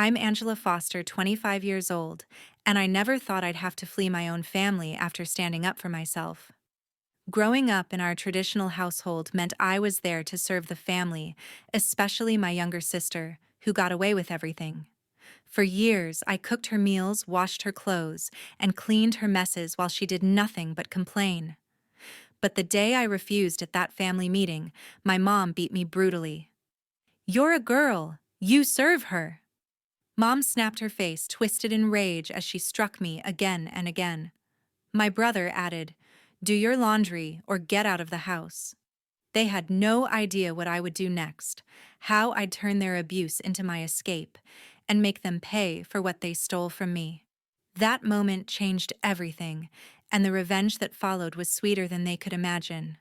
I'm Angela Foster, 25 years old, and I never thought I'd have to flee my own family after standing up for myself. Growing up in our traditional household meant I was there to serve the family, especially my younger sister, who got away with everything. For years, I cooked her meals, washed her clothes, and cleaned her messes while she did nothing but complain. But the day I refused at that family meeting, my mom beat me brutally. "You're a girl. You serve her." Mom snapped her face, twisted in rage as she struck me again and again. My brother added, "Do your laundry or get out of the house." They had no idea what I would do next, how I'd turn their abuse into my escape, and make them pay for what they stole from me. That moment changed everything, and the revenge that followed was sweeter than they could imagine.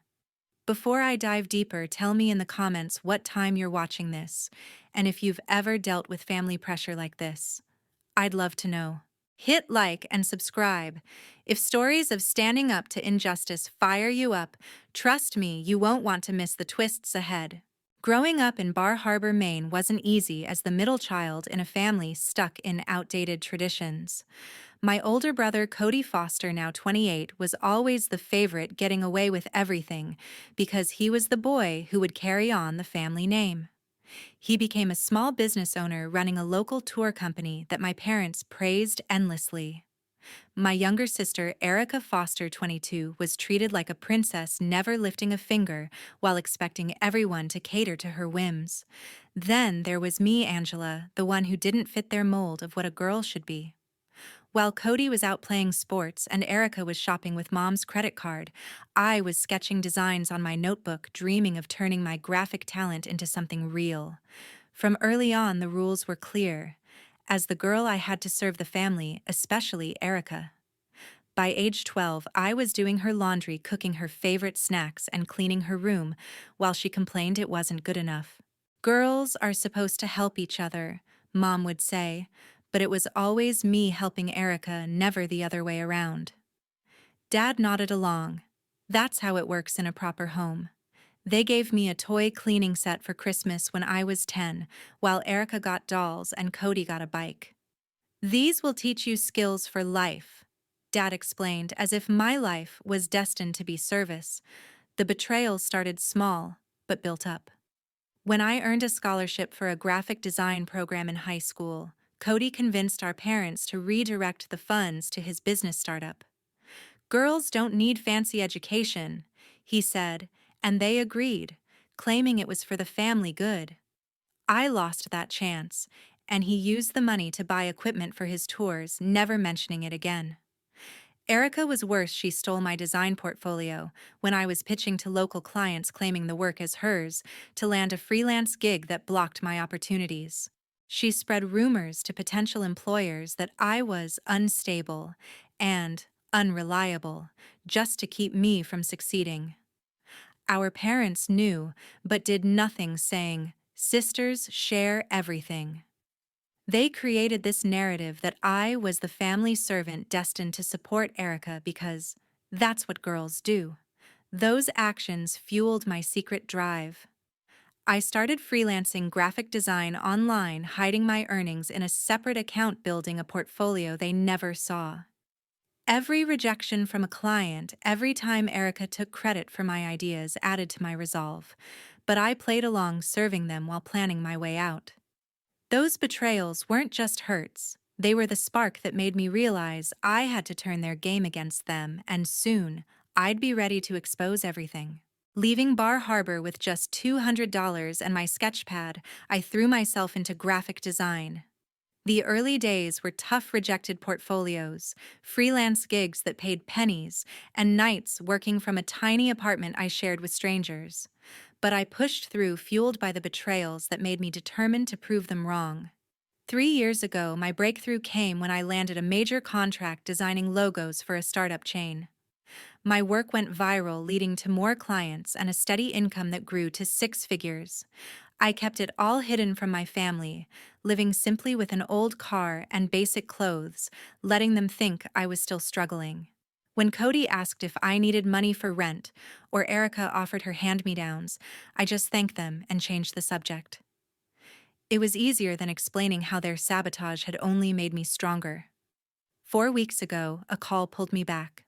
Before I dive deeper, tell me in the comments what time you're watching this, and if you've ever dealt with family pressure like this. I'd love to know. Hit like and subscribe. If stories of standing up to injustice fire you up, trust me, you won't want to miss the twists ahead. Growing up in Bar Harbor, Maine wasn't easy as the middle child in a family stuck in outdated traditions. My older brother, Cody Foster, now 28, was always the favorite, getting away with everything because he was the boy who would carry on the family name. He became a small business owner running a local tour company that my parents praised endlessly. My younger sister, Erica Foster, 22, was treated like a princess, never lifting a finger while expecting everyone to cater to her whims. Then there was me, Angela, the one who didn't fit their mold of what a girl should be. While Cody was out playing sports and Erica was shopping with Mom's credit card, I was sketching designs on my notebook, dreaming of turning my graphic talent into something real. From early on, the rules were clear. As the girl, I had to serve the family, especially Erica. By age 12, I was doing her laundry, cooking her favorite snacks, and cleaning her room, while she complained it wasn't good enough. "Girls are supposed to help each other," Mom would say, but it was always me helping Erica, never the other way around. Dad nodded along. That's how it works in a proper home. They gave me a toy cleaning set for Christmas when I was 10, while Erica got dolls and Cody got a bike. "These will teach you skills for life," Dad explained, as if my life was destined to be service. The betrayal started small, but built up. When I earned a scholarship for a graphic design program in high school, Cody convinced our parents to redirect the funds to his business startup. "Girls don't need fancy education," he said, and they agreed, claiming it was for the family good. I lost that chance, and he used the money to buy equipment for his tours, never mentioning it again. Erica was worse. She stole my design portfolio when I was pitching to local clients, claiming the work as hers, to land a freelance gig that blocked my opportunities. She spread rumors to potential employers that I was unstable and unreliable, just to keep me from succeeding. Our parents knew, but did nothing, saying, "Sisters share everything." They created this narrative that I was the family servant destined to support Erica because that's what girls do. Those actions fueled my secret drive. I started freelancing graphic design online, hiding my earnings in a separate account, building a portfolio they never saw. Every rejection from a client, every time Erica took credit for my ideas, added to my resolve, but I played along, serving them while planning my way out. Those betrayals weren't just hurts, they were the spark that made me realize I had to turn their game against them, and soon, I'd be ready to expose everything. Leaving Bar Harbor with just $200 and my sketchpad, I threw myself into graphic design. The early days were tough, rejected portfolios, freelance gigs that paid pennies, and nights working from a tiny apartment I shared with strangers. But I pushed through, fueled by the betrayals that made me determined to prove them wrong. 3 years ago, my breakthrough came when I landed a major contract designing logos for a startup chain. My work went viral, leading to more clients and a steady income that grew to six figures. I kept it all hidden from my family, living simply with an old car and basic clothes, letting them think I was still struggling. When Cody asked if I needed money for rent, or Erica offered her hand-me-downs, I just thanked them and changed the subject. It was easier than explaining how their sabotage had only made me stronger. 4 weeks ago, a call pulled me back.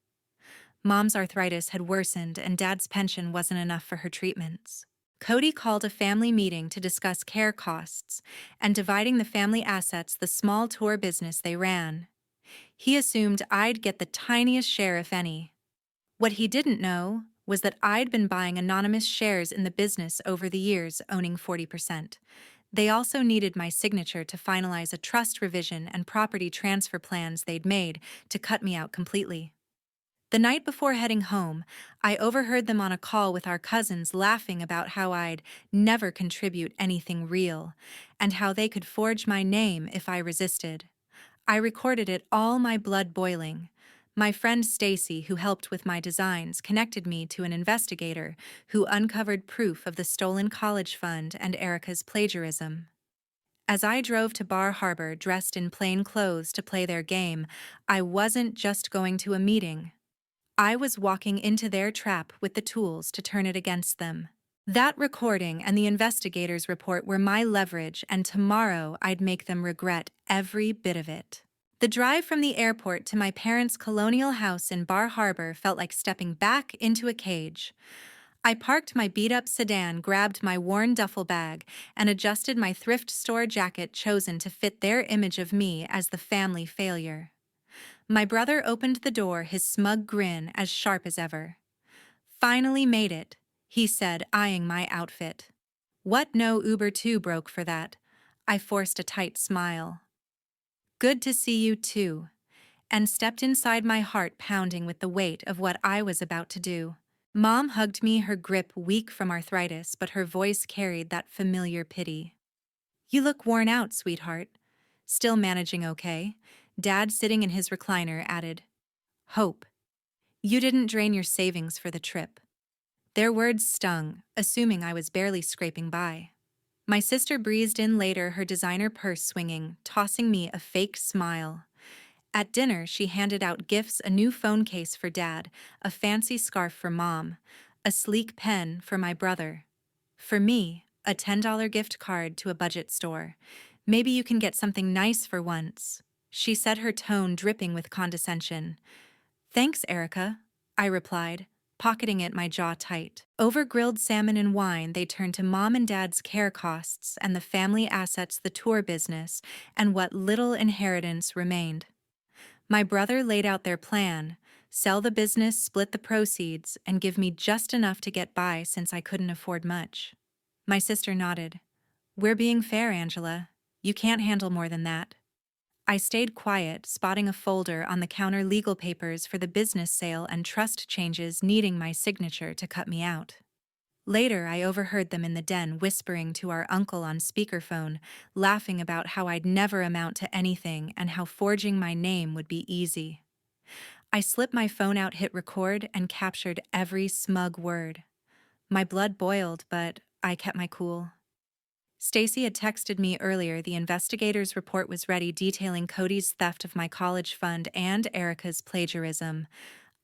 Mom's arthritis had worsened and Dad's pension wasn't enough for her treatments. Cody called a family meeting to discuss care costs and dividing the family assets, the small tour business they ran. He assumed I'd get the tiniest share, if any. What he didn't know was that I'd been buying anonymous shares in the business over the years, owning 40%. They also needed my signature to finalize a trust revision and property transfer plans they'd made to cut me out completely. The night before heading home, I overheard them on a call with our cousins laughing about how I'd never contribute anything real, and how they could forge my name if I resisted. I recorded it, all, my blood boiling. My friend Stacy, who helped with my designs, connected me to an investigator who uncovered proof of the stolen college fund and Erica's plagiarism. As I drove to Bar Harbor dressed in plain clothes to play their game, I wasn't just going to a meeting. I was walking into their trap with the tools to turn it against them. That recording and the investigator's report were my leverage, and tomorrow I'd make them regret every bit of it. The drive from the airport to my parents' colonial house in Bar Harbor felt like stepping back into a cage. I parked my beat-up sedan, grabbed my worn duffel bag, and adjusted my thrift store jacket chosen to fit their image of me as the family failure. My brother opened the door, his smug grin as sharp as ever. "Finally made it," he said, eyeing my outfit. "What, no Uber 2 broke for that?" I forced a tight smile. "Good to see you too," and stepped inside, my heart pounding with the weight of what I was about to do. Mom hugged me, her grip weak from arthritis, but her voice carried that familiar pity. "You look worn out, sweetheart." "Still managing okay," Dad, sitting in his recliner, added. "Hope you didn't drain your savings for the trip." Their words stung, assuming I was barely scraping by. My sister breezed in later, her designer purse swinging, tossing me a fake smile. At dinner, she handed out gifts: a new phone case for Dad, a fancy scarf for Mom, a sleek pen for my brother. For me, a $10 gift card to a budget store. "Maybe you can get something nice for once," she said, her tone dripping with condescension. "Thanks, Erica," I replied, pocketing it, my jaw tight. Over grilled salmon and wine, they turned to Mom and Dad's care costs and the family assets, the tour business, and what little inheritance remained. My brother laid out their plan: sell the business, split the proceeds, and give me just enough to get by since I couldn't afford much. My sister nodded. "We're being fair, Angela. You can't handle more than that." I stayed quiet, spotting a folder on the counter: legal papers for the business sale and trust changes needing my signature to cut me out. Later, I overheard them in the den whispering to our uncle on speakerphone, laughing about how I'd never amount to anything and how forging my name would be easy. I slipped my phone out, hit record, and captured every smug word. My blood boiled, but I kept my cool. Stacy had texted me earlier. The investigator's report was ready, detailing Cody's theft of my college fund and Erica's plagiarism.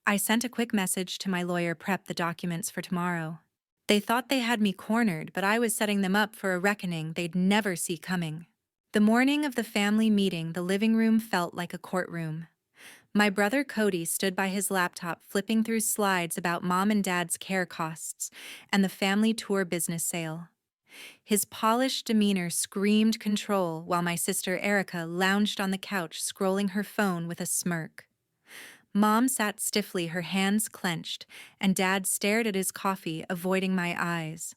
I sent a quick message to my lawyer: prep the documents for tomorrow. They thought they had me cornered, but I was setting them up for a reckoning they'd never see coming. The morning of the family meeting, the living room felt like a courtroom. My brother Cody stood by his laptop, flipping through slides about Mom and Dad's care costs and the family tour business sale. His polished demeanor screamed control, while my sister Erica lounged on the couch, scrolling her phone with a smirk. Mom sat stiffly, her hands clenched, and Dad stared at his coffee, avoiding my eyes.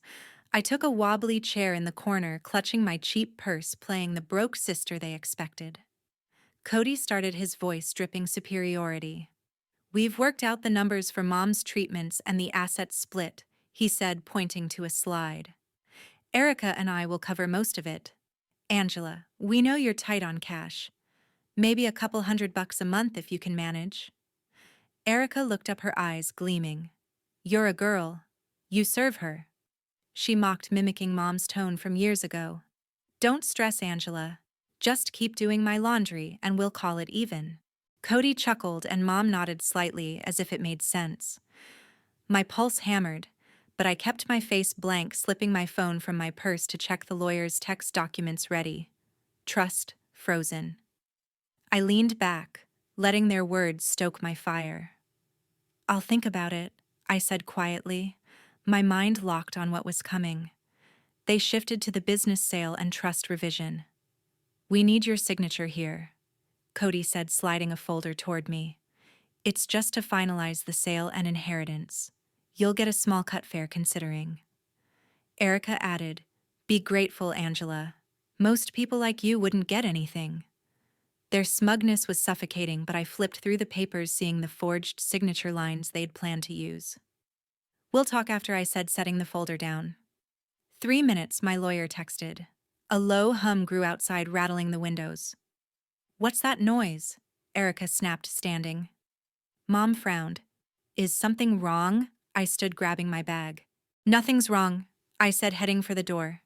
I took a wobbly chair in the corner, clutching my cheap purse, playing the broke sister they expected. Cody started, his voice dripping superiority. "We've worked out the numbers for Mom's treatments and the asset split," he said, pointing to a slide. "Erica and I will cover most of it. Angela, we know you're tight on cash. Maybe a couple $100 a month if you can manage." Erica looked up, her eyes gleaming. "You're a girl. You serve her," she mocked, mimicking Mom's tone from years ago. "Don't stress, Angela. Just keep doing my laundry and we'll call it even." Cody chuckled and Mom nodded slightly, as if it made sense. My pulse hammered, but I kept my face blank, slipping my phone from my purse to check the lawyer's text documents ready. Trust frozen. I leaned back, letting their words stoke my fire. "I'll think about it," I said quietly, my mind locked on what was coming. They shifted to the business sale and trust revision. "We need your signature here," Cody said, sliding a folder toward me. "It's just to finalize the sale and inheritance. You'll get a small cut fair considering." Erica added, "Be grateful, Angela. Most people like you wouldn't get anything." Their smugness was suffocating, but I flipped through the papers, seeing the forged signature lines they'd planned to use. "We'll talk after," I said, setting the folder down. 3 minutes, my lawyer texted. A low hum grew outside, rattling the windows. "What's that noise?" Erica snapped, standing. Mom frowned. "Is something wrong?" I stood, grabbing my bag. "Nothing's wrong," I said, heading for the door.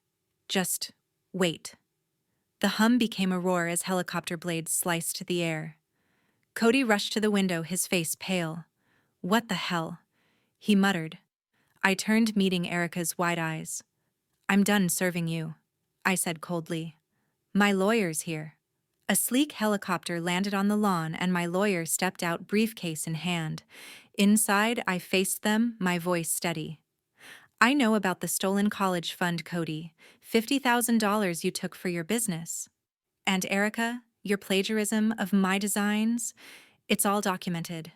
"Just wait." The hum became a roar as helicopter blades sliced the air. Cody rushed to the window, his face pale. "What the hell?" he muttered. I turned, meeting Erica's wide eyes. "I'm done serving you," I said coldly. "My lawyer's here." A sleek helicopter landed on the lawn, and my lawyer stepped out, briefcase in hand. Inside, I faced them, my voice steady. "I know about the stolen college fund, Cody. $50,000 you took for your business. And Erica, your plagiarism of my designs, it's all documented."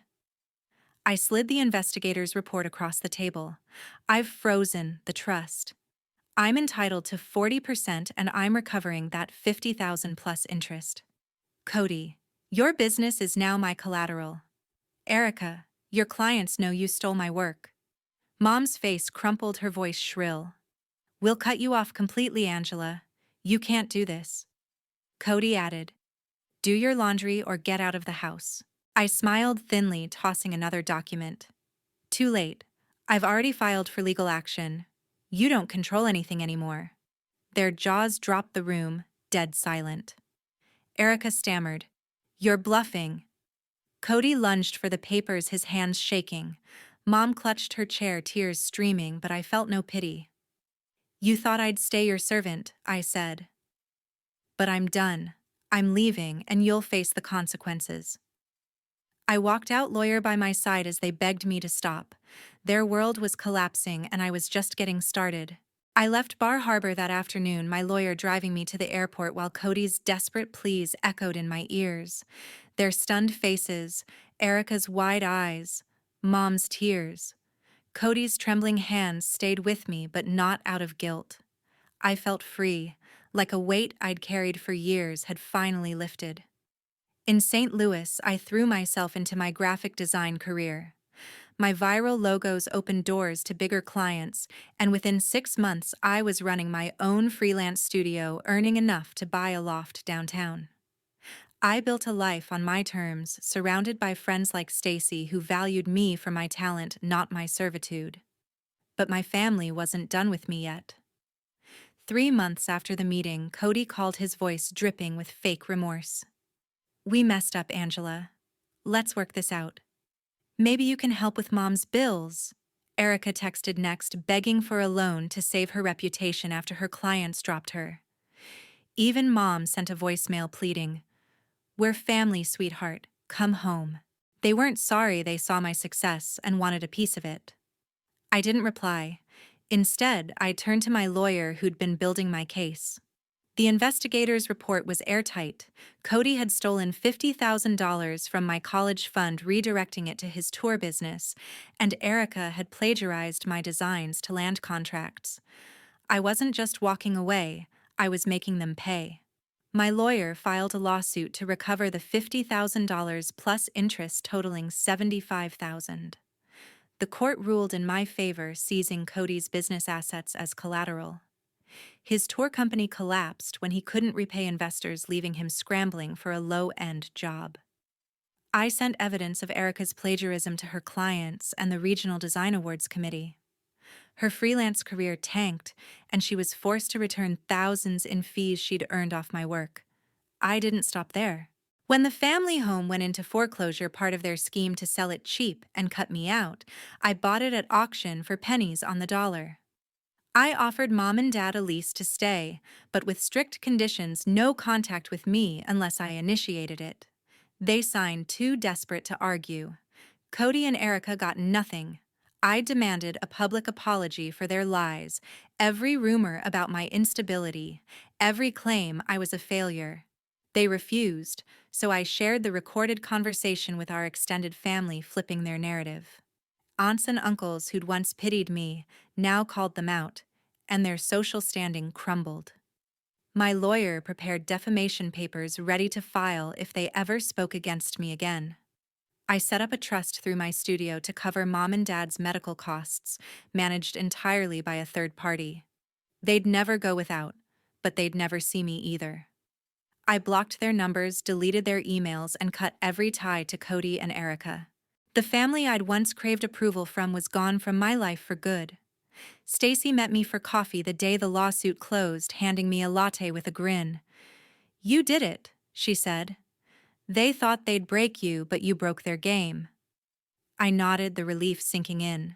I slid the investigator's report across the table. "I've frozen the trust. I'm entitled to 40%, and I'm recovering that 50,000 plus interest. Cody, your business is now my collateral. Erica, your clients know you stole my work." Mom's face crumpled, her voice shrill. "We'll cut you off completely, Angela. You can't do this." Cody added, "Do your laundry or get out of the house." I smiled thinly, tossing another document. "Too late. I've already filed for legal action. You don't control anything anymore." Their jaws dropped, the room dead silent. Erica stammered, "You're bluffing." Cody lunged for the papers, his hands shaking. Mom clutched her chair, tears streaming, but I felt no pity. "You thought I'd stay your servant," I said. "But I'm done. I'm leaving, and you'll face the consequences." I walked out, lawyer by my side, as they begged me to stop. Their world was collapsing, and I was just getting started. I left Bar Harbor that afternoon, my lawyer driving me to the airport while Cody's desperate pleas echoed in my ears. Their stunned faces, Erica's wide eyes, Mom's tears. Cody's trembling hands stayed with me, but not out of guilt. I felt free, like a weight I'd carried for years had finally lifted. In St. Louis, I threw myself into my graphic design career. My viral logos opened doors to bigger clients, and within 6 months, I was running my own freelance studio, earning enough to buy a loft downtown. I built a life on my terms, surrounded by friends like Stacy who valued me for my talent, not my servitude. But my family wasn't done with me yet. 3 months after the meeting, Cody called, his voice dripping with fake remorse. "We messed up, Angela. Let's work this out. Maybe you can help with Mom's bills." Erica texted next, begging for a loan to save her reputation after her clients dropped her. Even Mom sent a voicemail pleading, "We're family, sweetheart. Come home." They weren't sorry they saw my success and wanted a piece of it. I didn't reply. Instead, I turned to my lawyer, who'd been building my case. The investigator's report was airtight. Cody had stolen $50,000 from my college fund, redirecting it to his tour business, and Erica had plagiarized my designs to land contracts. I wasn't just walking away, I was making them pay. My lawyer filed a lawsuit to recover the $50,000 plus interest, totaling $75,000. The court ruled in my favor, seizing Cody's business assets as collateral. His tour company collapsed when he couldn't repay investors, leaving him scrambling for a low-end job. I sent evidence of Erica's plagiarism to her clients and the Regional Design Awards Committee. Her freelance career tanked, and she was forced to return thousands in fees she'd earned off my work. I didn't stop there. When the family home went into foreclosure, part of their scheme to sell it cheap and cut me out, I bought it at auction for pennies on the dollar. I offered Mom and Dad a lease to stay, but with strict conditions: no contact with me unless I initiated it. They signed, too desperate to argue. Cody and Erica got nothing. I demanded a public apology for their lies, every rumor about my instability, every claim I was a failure. They refused, so I shared the recorded conversation with our extended family, flipping their narrative. Aunts and uncles who'd once pitied me now called them out, and their social standing crumbled. My lawyer prepared defamation papers ready to file if they ever spoke against me again. I set up a trust through my studio to cover Mom and Dad's medical costs, managed entirely by a third party. They'd never go without, but they'd never see me either. I blocked their numbers, deleted their emails, and cut every tie to Cody and Erica. The family I'd once craved approval from was gone from my life for good. Stacy met me for coffee the day the lawsuit closed, handing me a latte with a grin. "You did it," she said. "They thought they'd break you, but you broke their game." I nodded, the relief sinking in.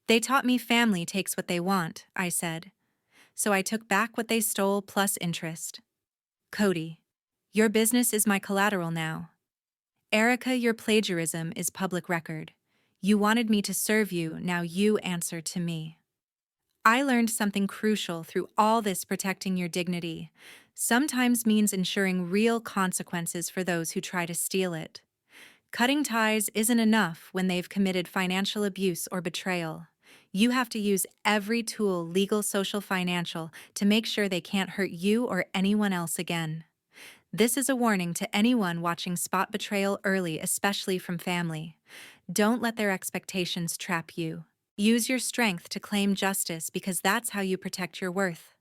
"They taught me family takes what they want," I said. So I took back what they stole plus interest. "Cody, your business is my collateral now. Erica, your plagiarism is public record. You wanted me to serve you, now you answer to me." I learned something crucial through all this: protecting your dignity sometimes means ensuring real consequences for those who try to steal it. Cutting ties isn't enough when they've committed financial abuse or betrayal. You have to use every tool, legal, social, financial, to make sure they can't hurt you or anyone else again. This is a warning to anyone watching: spot betrayal early, especially from family. Don't let their expectations trap you. Use your strength to claim justice, because that's how you protect your worth.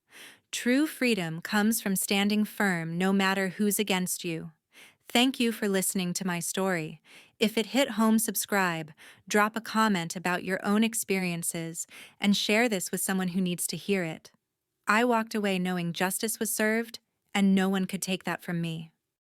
True freedom comes from standing firm no matter who's against you. Thank you for listening to my story. If it hit home, subscribe, drop a comment about your own experiences, and share this with someone who needs to hear it. I walked away knowing justice was served, and no one could take that from me.